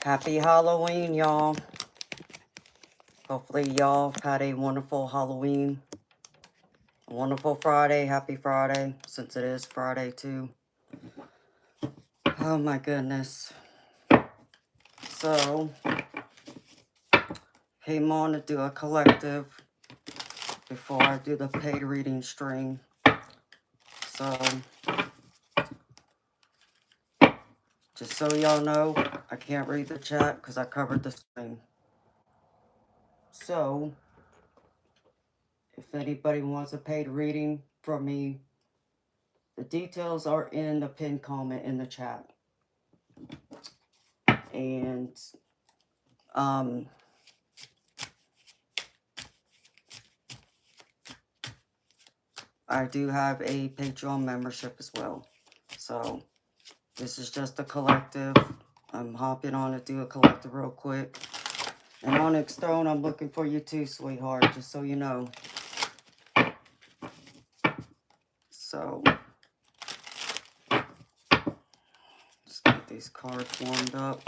Happy Halloween, y'all. Hopefully y'all had a wonderful Halloween. A wonderful Friday. Happy Friday, since it is Friday too. Oh my goodness. So, came on to do a collective before I do the paid reading stream. So, just so y'all know, I can't read the chat because I covered the stream. So, if anybody wants a paid reading from me, the details are in the pinned comment in the chat. And, I do have a Patreon membership as well. So, this is just a collective. I'm hopping on to do a collective real quick. And Onyx Stone, I'm looking for you too, sweetheart, just so you know. So, let's get these cards warmed up.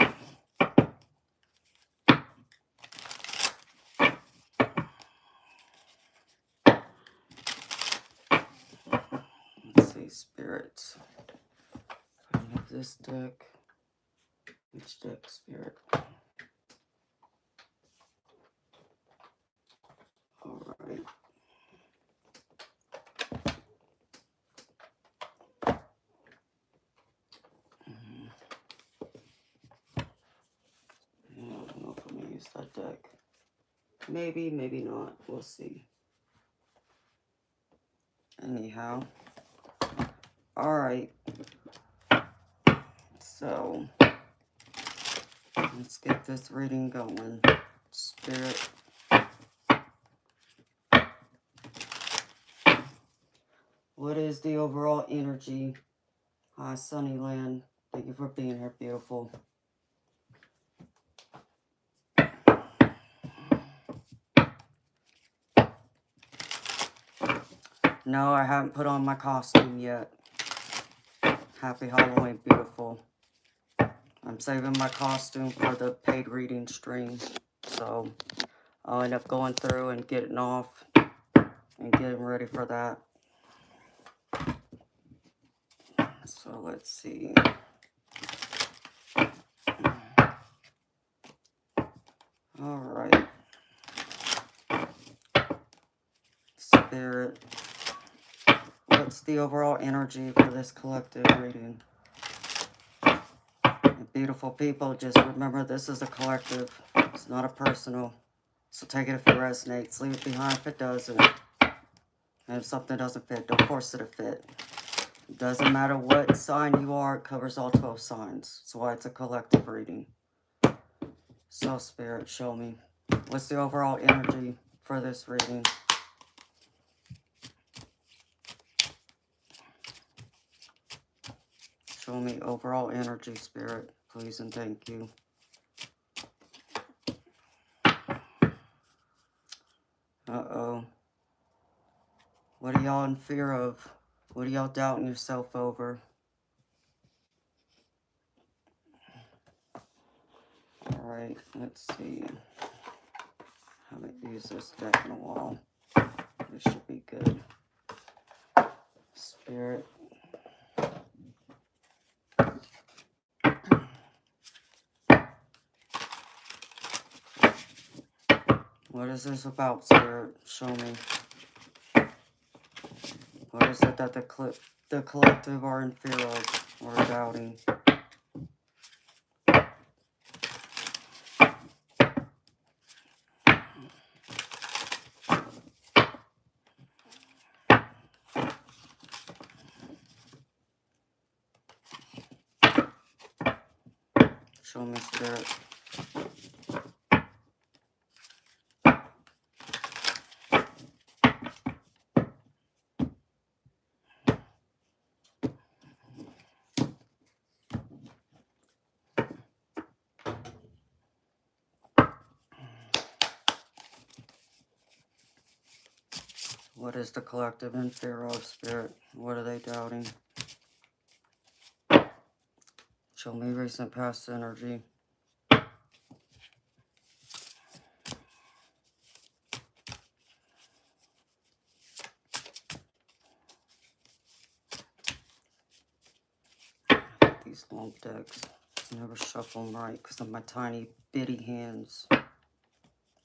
Let's see, Spirit. I have this deck. Which deck, Spirit? Alright. I don't know if I'm going to use that deck. Maybe, maybe not. We'll see. Anyhow. Alright. So, let's get this reading going. Spirit. What is the overall energy? Hi, Sunnyland. Thank you for being here, beautiful. No, I haven't put on my costume yet. Happy Halloween, beautiful. I'm saving my costume for the paid reading stream. So, I'll end up going through and getting off and getting ready for that. So, let's see. Alright. Spirit. What's the overall energy for this collective reading? And beautiful people, just remember this is a collective. It's not a personal. So take it if it resonates. Leave it behind if it doesn't. And if something doesn't fit, don't force it to fit. It doesn't matter what sign you are, it covers all 12 signs. That's why it's a collective reading. So, Spirit, show me. What's the overall energy for this reading? Show me overall energy, Spirit, please and thank you. Uh-oh. What are y'all in fear of? What are y'all doubting yourself over? Alright, let's see. Haven't used this deck in a while. This should be good. Spirit. What is this about, Spirit? Show me. What is it that the collective are in fear of or doubting? Show me, Spirit. What is the collective in fear of, Spirit? What are they doubting? Show me recent past energy. decks. Never shuffle them right because of my tiny bitty hands.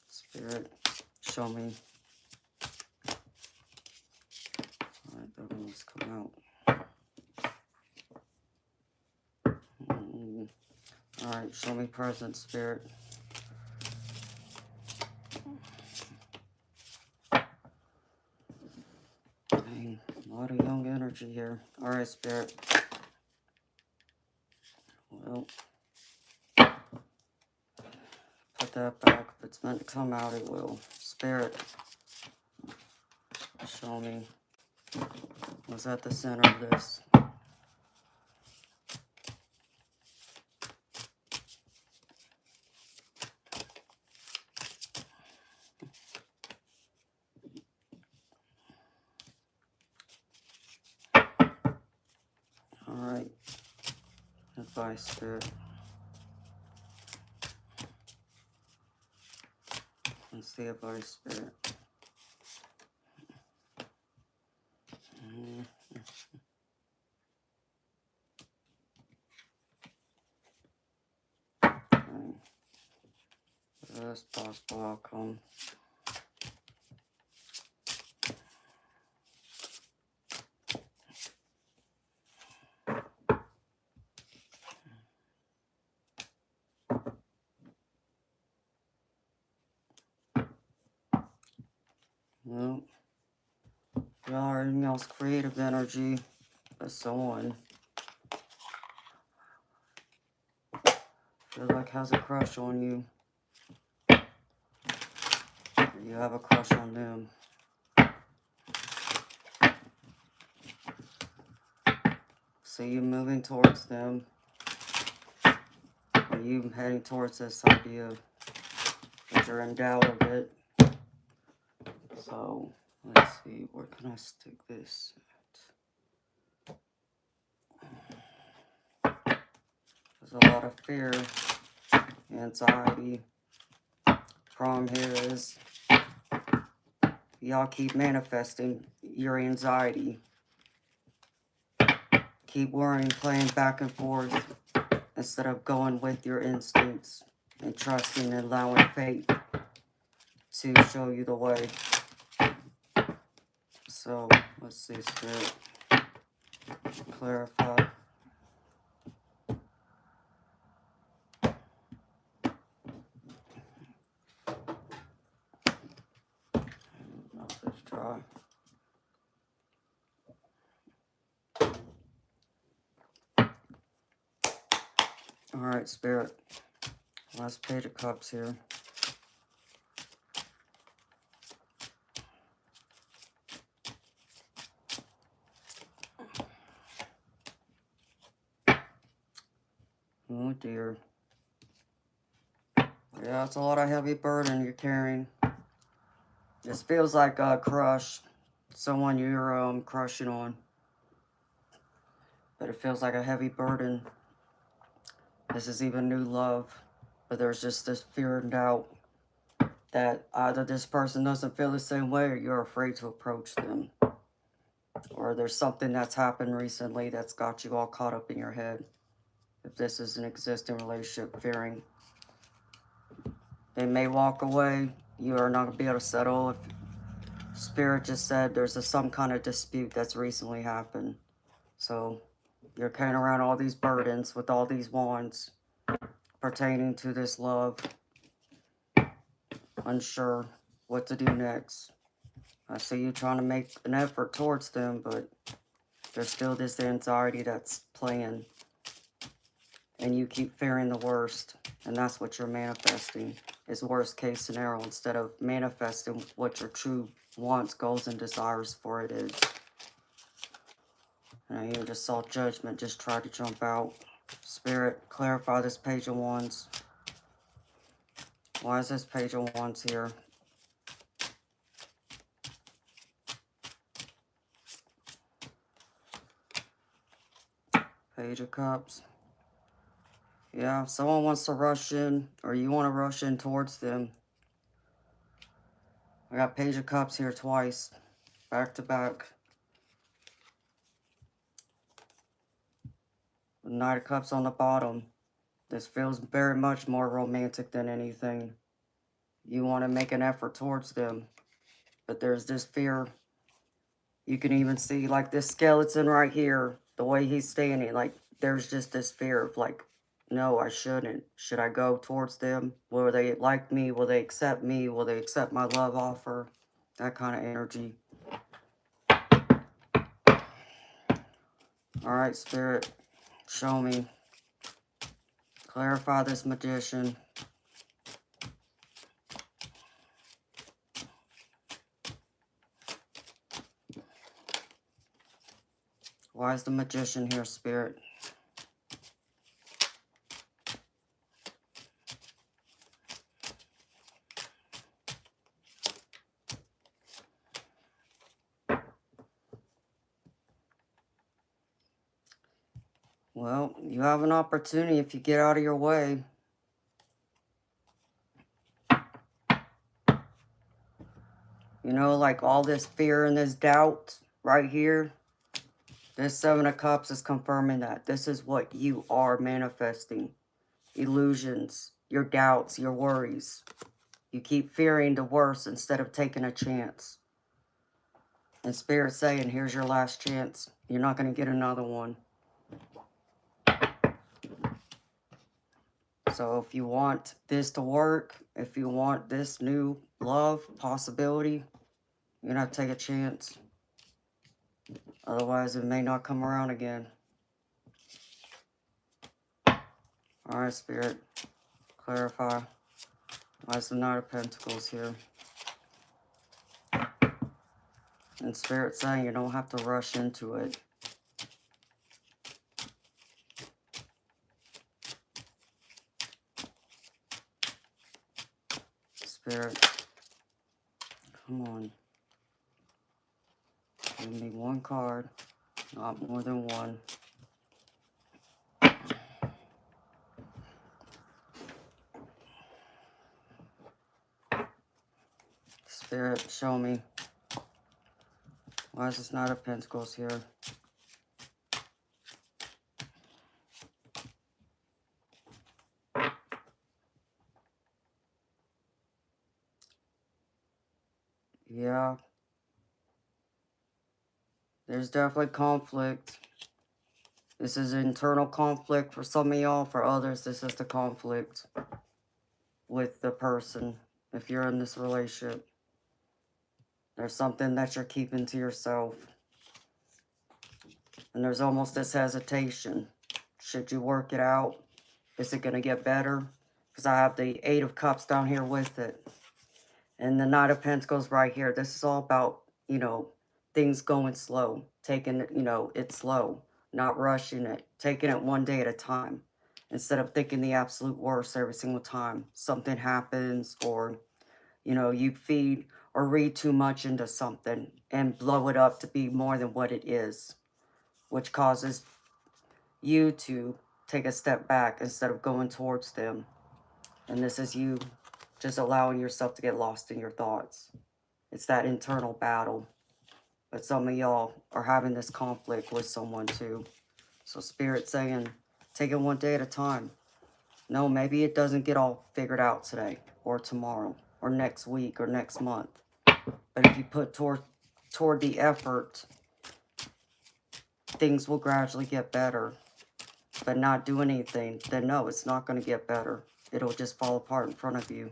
Spirit, show me. Alright, the other ones come out. Alright, show me present, Spirit. Dang, a lot of young energy here. Alright, Spirit. Well, put that back. If it's meant to come out, it will. Spirit, show me what's at the center of this. Alright. Advice, Spirit. What's the advice, Spirit? Best possible outcome. Well, y'all are in y'all's creative energy. That's so on. Feel like has a crush on you. Or you have a crush on them. See you moving towards them. Or you heading towards this idea. But you're in doubt of it. So, let's see. Where can I stick this at? There's a lot of fear, anxiety. Problem here is y'all keep manifesting your anxiety. Keep worrying, playing back and forth instead of going with your instincts and trusting and allowing fate to show you the way. So, let's see, Spirit. Clarify. Mouth is dry. Alright, Spirit. Last page of cups here. Oh dear. Yeah, it's a lot of heavy burden you're carrying. This feels like a crush. Someone you're crushing on. But it feels like a heavy burden. This is even new love. But there's just this fear and doubt that either this person doesn't feel the same way or you're afraid to approach them. Or there's something that's happened recently that's got you all caught up in your head. If this is an existing relationship, fearing they may walk away, you are not going to be able to settle. If Spirit just said there's some kind of dispute that's recently happened. So you're carrying around all these burdens with all these wands pertaining to this love. Unsure what to do next. I see you trying to make an effort towards them, but there's still this anxiety that's playing. And you keep fearing the worst. And that's what you're manifesting, is worst case scenario, instead of manifesting what your true wants, goals, and desires for it is. And you just saw judgment just try to jump out. Spirit, clarify this page of wands. Why is this page of wands here? Page of cups. Yeah, if someone wants to rush in, or you want to rush in towards them. I got page of cups here twice, back to back. The Knight of Cups on the bottom. This feels very much more romantic than anything. You want to make an effort towards them. But there's this fear. You can even see like this skeleton right here. The way he's standing. Like there's just this fear of like, no, I shouldn't. Should I go towards them? Will they like me? Will they accept me? Will they accept my love offer? That kind of energy. Alright, Spirit. Show me. Clarify this Magician. Why is the Magician here, Spirit? Well, you have an opportunity if you get out of your way. You know, like all this fear and this doubt right here. This Seven of Cups is confirming that. This is what you are manifesting. Illusions, your doubts, your worries. You keep fearing the worst instead of taking a chance. And Spirit's saying, here's your last chance. You're not going to get another one. So if you want this to work, if you want this new love, possibility, you're going to have to take a chance. Otherwise, it may not come around again. Alright, Spirit. Clarify. Why is the Knight of Pentacles here? And Spirit saying you don't have to rush into it. Spirit. Come on. Give me one card. Not more than one. Spirit, show me. Why is this Knight of Pentacles here? Yeah. There's definitely conflict. This is internal conflict for some of y'all. For others, this is the conflict with the person. If you're in this relationship, there's something that you're keeping to yourself. And there's almost this hesitation. Should you work it out? Is it going to get better? Because I have the Eight of Cups down here with it. And the Knight of Pentacles right here. This is all about, you know, things going slow. Taking it, you know, it slow. Not rushing it. Taking it one day at a time. Instead of thinking the absolute worst every single time something happens, or, you know, you feed or read too much into something and blow it up to be more than what it is. Which causes you to take a step back instead of going towards them. And this is you just allowing yourself to get lost in your thoughts. It's that internal battle. But some of y'all are having this conflict with someone too. So Spirit's saying, take it one day at a time. No, maybe it doesn't get all figured out today, or tomorrow, or next week, or next month. But if you put toward the effort, things will gradually get better. But not do anything, then no, it's not going to get better. It'll just fall apart in front of you.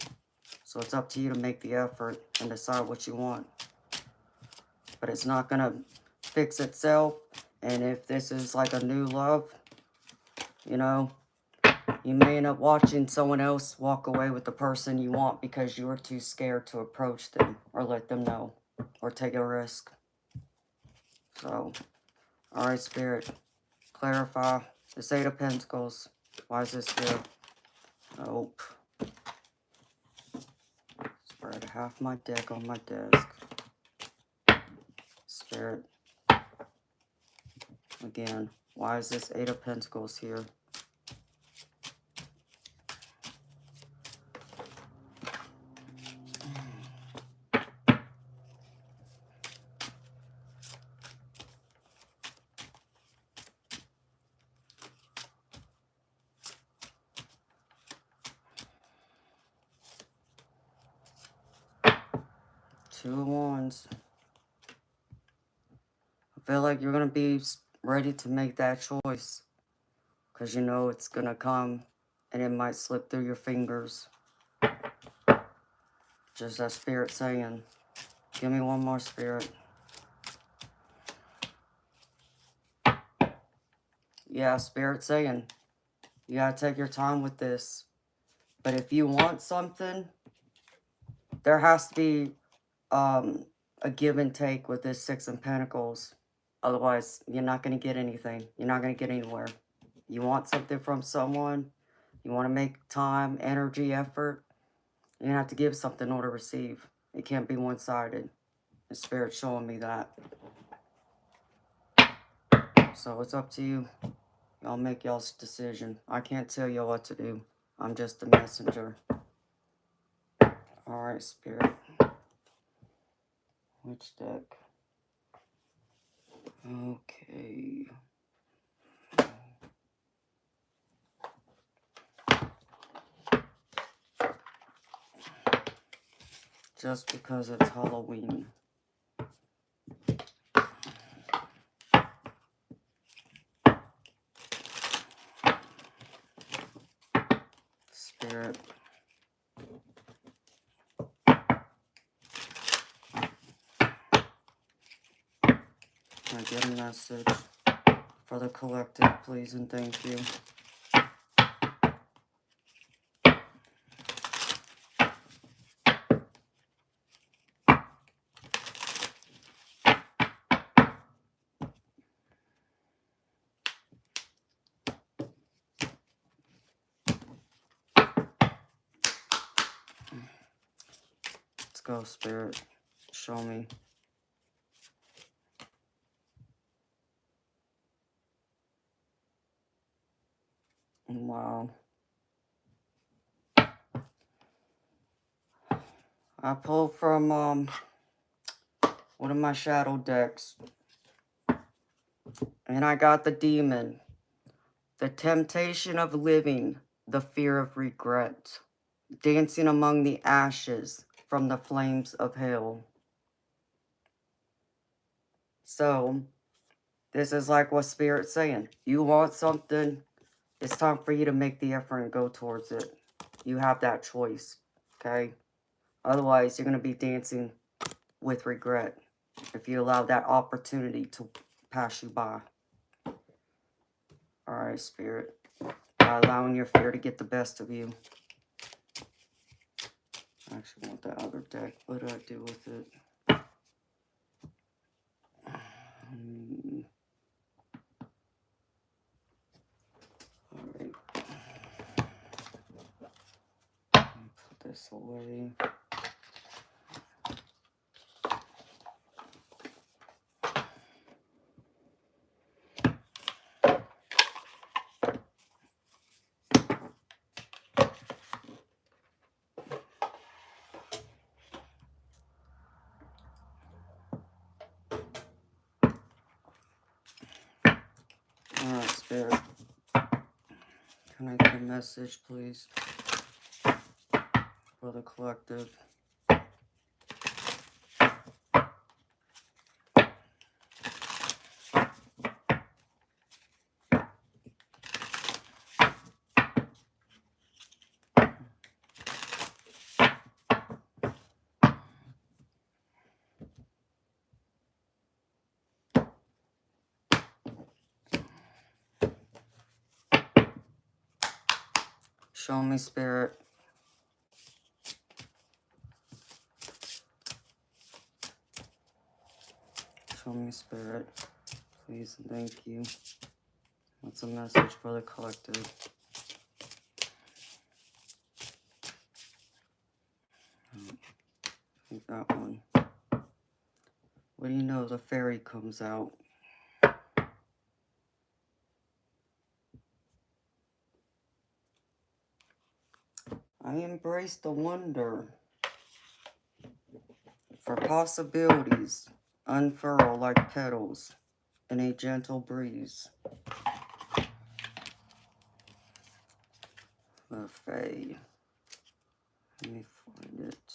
So it's up to you to make the effort and decide what you want. But it's not going to fix itself. And if this is like a new love, you know, you may end up watching someone else walk away with the person you want because you were too scared to approach them or let them know or take a risk. So, alright, Spirit, clarify. This Eight of Pentacles. Why is this here? Nope. Spread half my deck on my desk. Spirit. Again, why is this Eight of Pentacles here? Two of Wands. I feel like you're going to be ready to make that choice. Because you know it's going to come and it might slip through your fingers. Just that Spirit saying. Give me one more, Spirit. Yeah, Spirit saying. You got to take your time with this. But if you want something, there has to be a give and take with this Six of Pentacles. Otherwise, you're not going to get anything. You're not going to get anywhere. You want something from someone. You want to make time, energy, effort. You're going to have to give something in order to receive. It can't be one-sided. The Spirit's showing me that. So it's up to you. Y'all make y'all's decision. I can't tell you what to do. I'm just the messenger. Alright, Spirit. Which deck? Okay. Just because it's Halloween. Spirit. Can I get a message for the collective, please, and thank you. Let's go, Spirit. Show me. Wow. I pulled from one of my shadow decks. And I got the Demon. The temptation of living, the fear of regret. Dancing among the ashes from the flames of hell. So, this is like what Spirit's saying. You want something, it's time for you to make the effort and go towards it. You have that choice, okay? Otherwise, you're going to be dancing with regret if you allow that opportunity to pass you by. Alright, Spirit. By allowing your fear to get the best of you. I actually want that other deck. What do I do with it? Alright. Put this away. Alright, Spirit. Can I get a message, please? For the collective. Show me, Spirit. Show me, Spirit. Please and thank you. What's a message for the collective? I think that one. What do you know? The fairy comes out. I embrace the wonder. For possibilities, unfurl like petals in a gentle breeze. The Fae. Let me find it.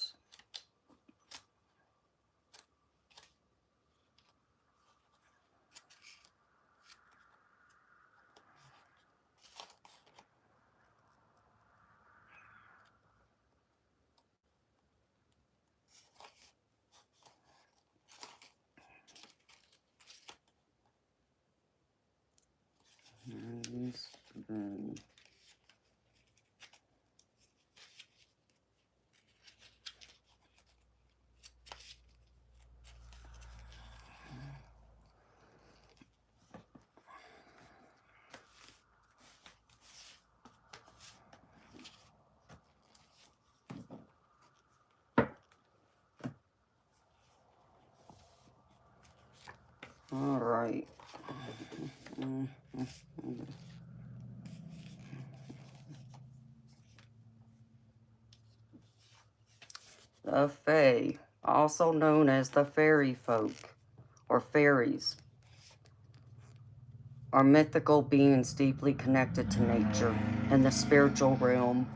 right. The Fae, also known as the fairy folk or fairies, are mythical beings deeply connected to nature and the spiritual realm.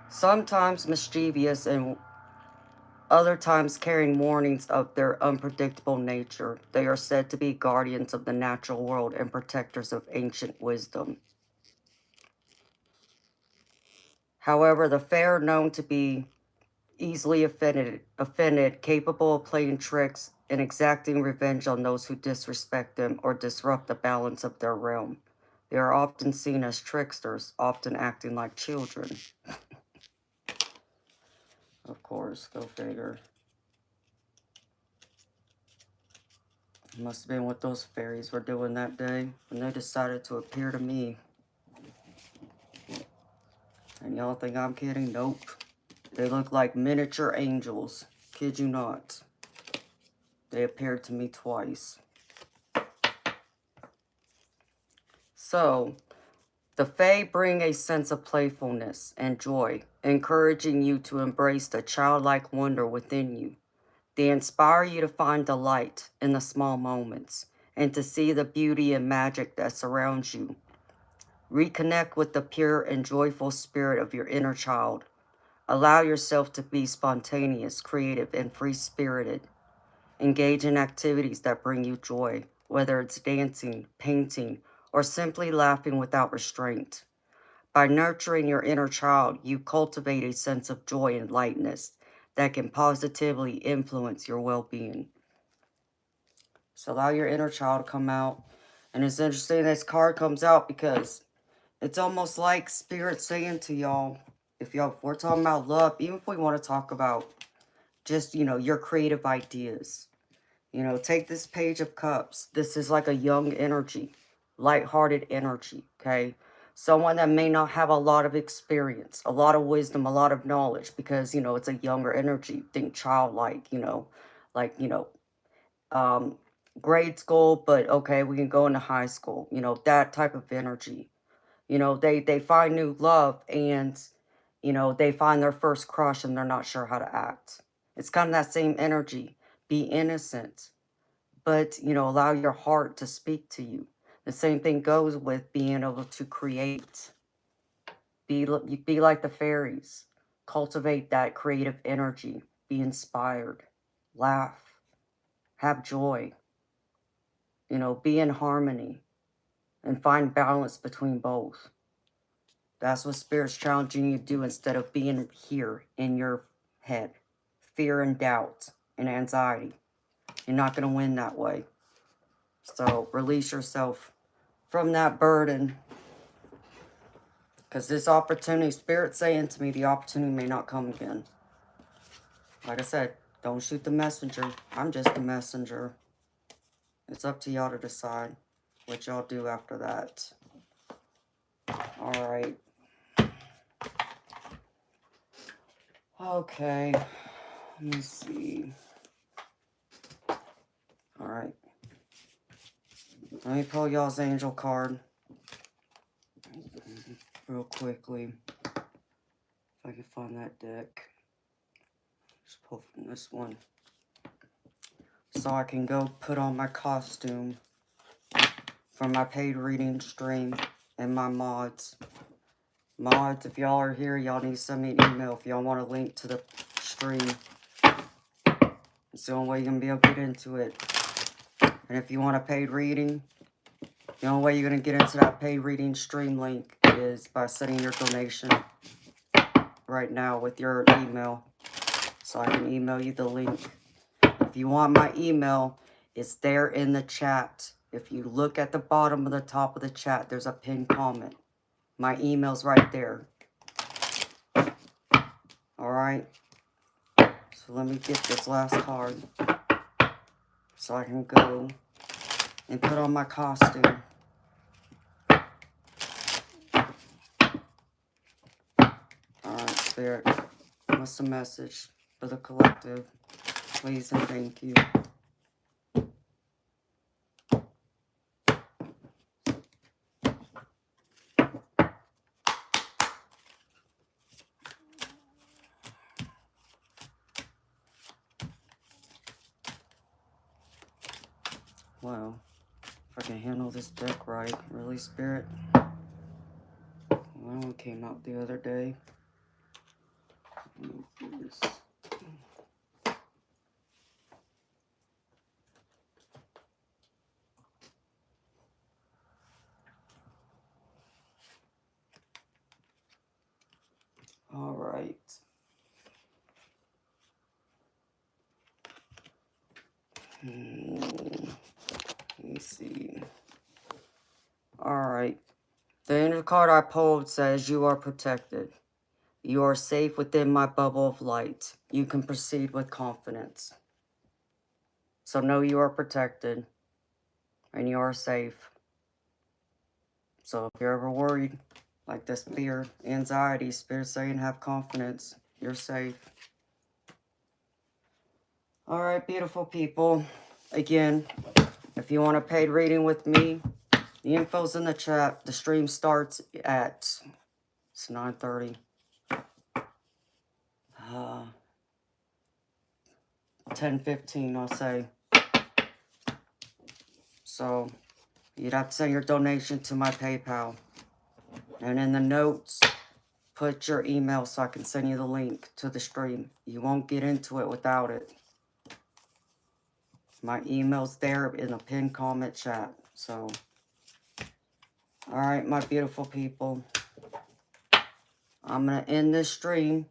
Sometimes mischievous and other times carrying warnings of their unpredictable nature, they are said to be guardians of the natural world and protectors of ancient wisdom. However, the fae are known to be easily offended, capable of playing tricks and exacting revenge on those who disrespect them or disrupt the balance of their realm. They are often seen as tricksters, often acting like children. Of course, go figure. Must have been what those fairies were doing that day when they decided to appear to me. And y'all think I'm kidding? Nope. They look like miniature angels. Kid you not. They appeared to me twice. So, the Fae bring a sense of playfulness and joy, encouraging you to embrace the childlike wonder within you. They inspire you to find delight in the small moments and to see the beauty and magic that surrounds you. Reconnect with the pure and joyful spirit of your inner child. Allow yourself to be spontaneous, creative, and free-spirited. Engage in activities that bring you joy, whether it's dancing, painting, or simply laughing without restraint. By nurturing your inner child, you cultivate a sense of joy and lightness that can positively influence your well-being. So allow your inner child to come out. And it's interesting this card comes out because it's almost like Spirit saying to y'all, if we're talking about love, even if we want to talk about just, your creative ideas. Take this Page of Cups. This is like a young energy, lighthearted energy, okay? Someone that may not have a lot of experience, a lot of wisdom, a lot of knowledge, because, it's a younger energy. Think childlike, like, grade school, but okay, we can go into high school, that type of energy. They find new love and, they find their first crush and they're not sure how to act. It's kind of that same energy. Be innocent, but, allow your heart to speak to you. The same thing goes with being able to create. Be like the fairies. Cultivate that creative energy. Be inspired. Laugh. Have joy. Be in harmony. And find balance between both. That's what Spirit's challenging you to do instead of being here in your head. Fear and doubt and anxiety. You're not going to win that way. So release yourself from that burden. Because this opportunity, Spirit's saying to me, the opportunity may not come again. Like I said, don't shoot the messenger. I'm just the messenger. It's up to y'all to decide what y'all do after that. Alright. Okay. Let me see. Alright. Let me pull y'all's angel card real quickly. If I can find that deck. Just pull from this one. So I can go put on my costume for my paid reading stream and my mods. Mods, if y'all are here, y'all need to send me an email if y'all want a link to the stream. It's the only way you're going to be able to get into it. And if you want a paid reading, the only way you're going to get into that paid reading stream link is by sending your donation right now with your email. So I can email you the link. If you want my email, it's there in the chat. If you look at the bottom of the top of the chat, there's a pinned comment. My email's right there. Alright? So let me get this last card so I can go and put on my costume. Alright, Spirit. What's the message for the collective? Please and thank you. Wow. If I can handle this deck right. Really, Spirit? That one came out the other day. All right. Let me see. All right. The end of the card I pulled says you are protected. You are safe within my bubble of light. You can proceed with confidence. So know you are protected and you are safe. So if you're ever worried, like this fear, anxiety, Spirit saying have confidence, you're safe. All right, beautiful people. Again, if you want a paid reading with me, the info's in the chat. The stream starts at, it's 9:30. 10:15, I'll say. So you'd have to send your donation to my PayPal. And in the notes, put your email so I can send you the link to the stream. You won't get into it without it. My email's there in the pinned comment chat. So, all right, my beautiful people. I'm going to end this stream.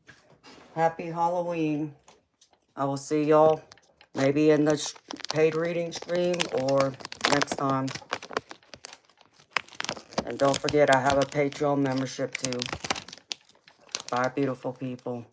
Happy Halloween. I will see y'all maybe in the paid reading stream or next time. And don't forget, I have a Patreon membership too. Bye, beautiful people.